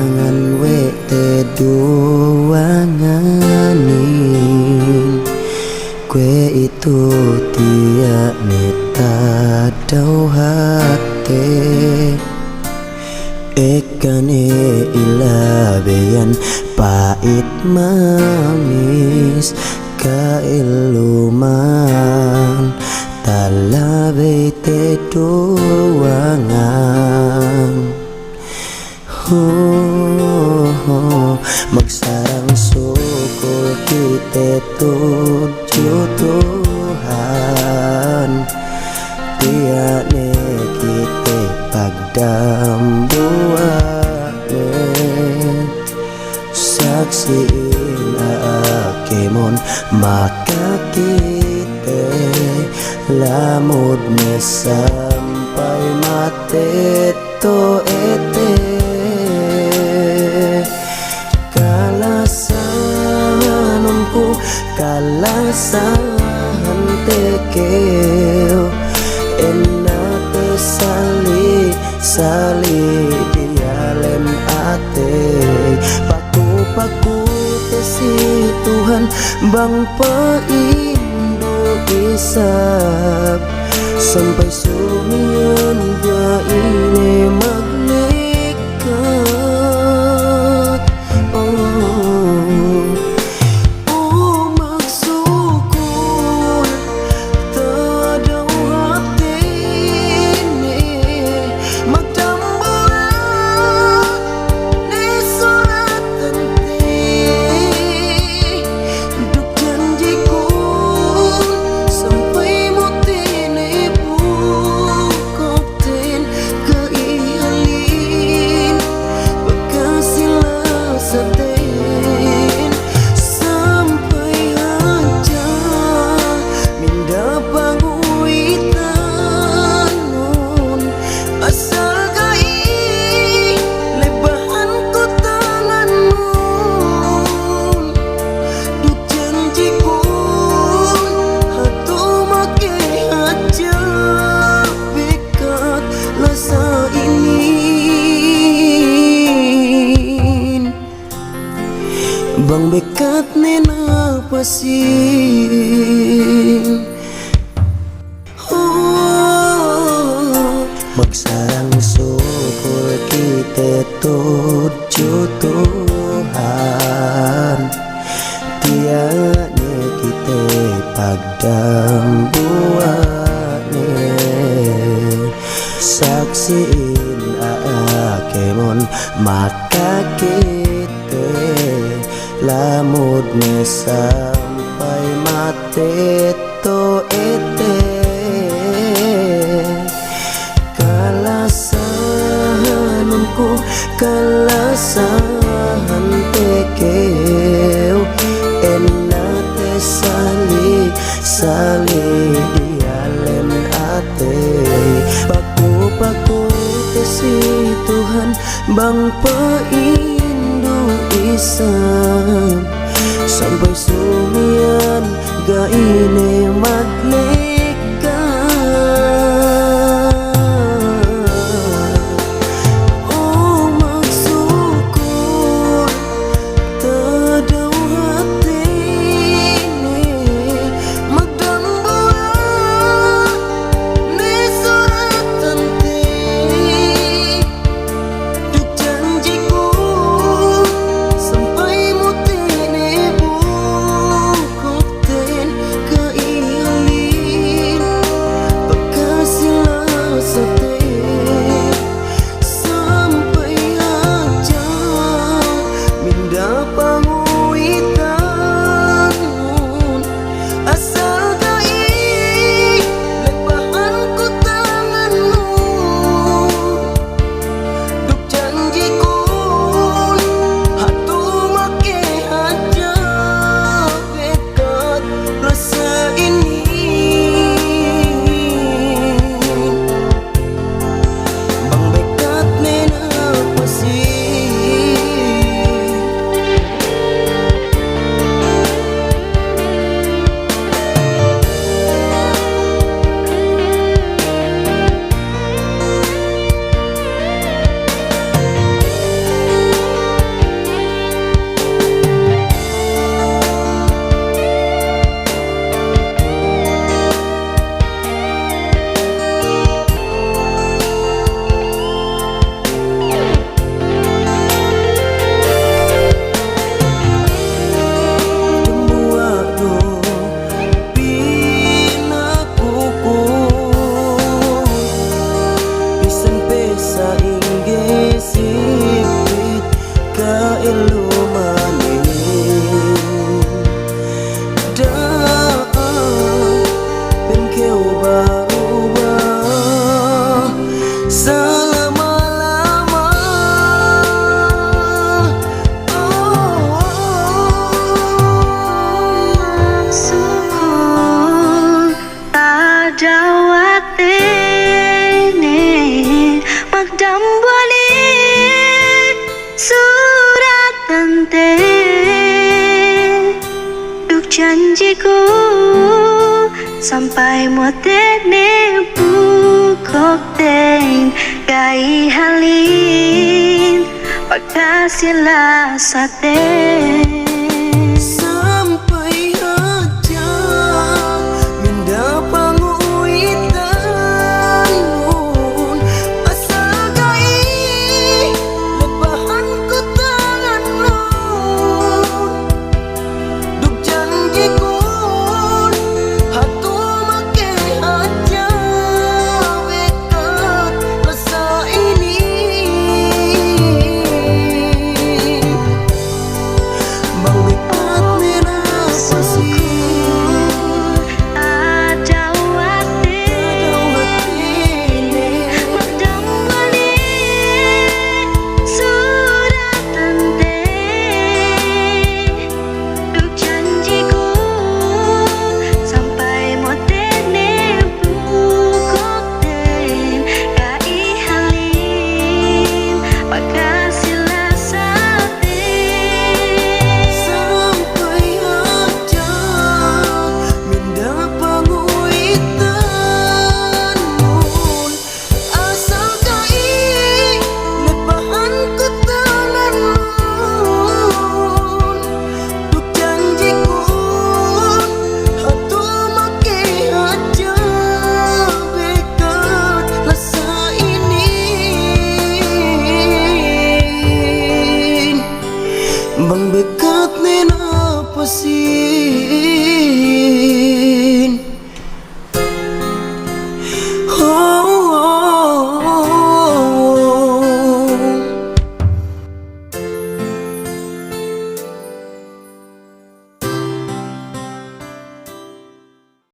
mangan wete duanganing kue itu tiak neta dau hati ekane ila beyan pait manis kailuman talabe te duangan magsarang sukul kita tujuh Tuhan tiane kita pagdam buane saksiin akemon maka kita lamud me sampai mate to ete kalasanonku kalasan tekeo enate sali dialem ate paku tesi Tuhan bang paindo isap sampai sumian ga ini magnekat maksudku tadau hati ini magdambulan ni surat henti duk janjiku sampai mutini bukopten keihalin bekasilah setin sampai haja minda panguitanun asal gai lebahan ku tanganmu duk janjiku hatu make haja bekat lasa ini bang bekat nena pasing magsarang sukul kita tujuh Tuhan tiane kita pagdam buane saksiin akemon maka kita lamud me sampai mate to ete kalasanonku kalasan tekeo enate sali dialem ate paku tesi Tuhan bang paindo isam sampai sumian ga ini magnekat maksudku tadau hati ini magdambulan ni surat henti duk janjiku sampai mutini bukopten keihalin janjiku sampai motene bukok teng gai halin pakasila sate sampai aja minda panguitan nun asal gai lebahan ku tangan nun duk janjiku hatu make aja wekat rasa ini bang wekat merah pasir ada wate madam wali surat tante duk janjiku sampai motene bukok teng gai halin pakasila sate sampai aja minda panguitan nun asal gai lebahan ku tangan nun duk janjiku hatu make aja wekat rasa ini bang bekat nena pasir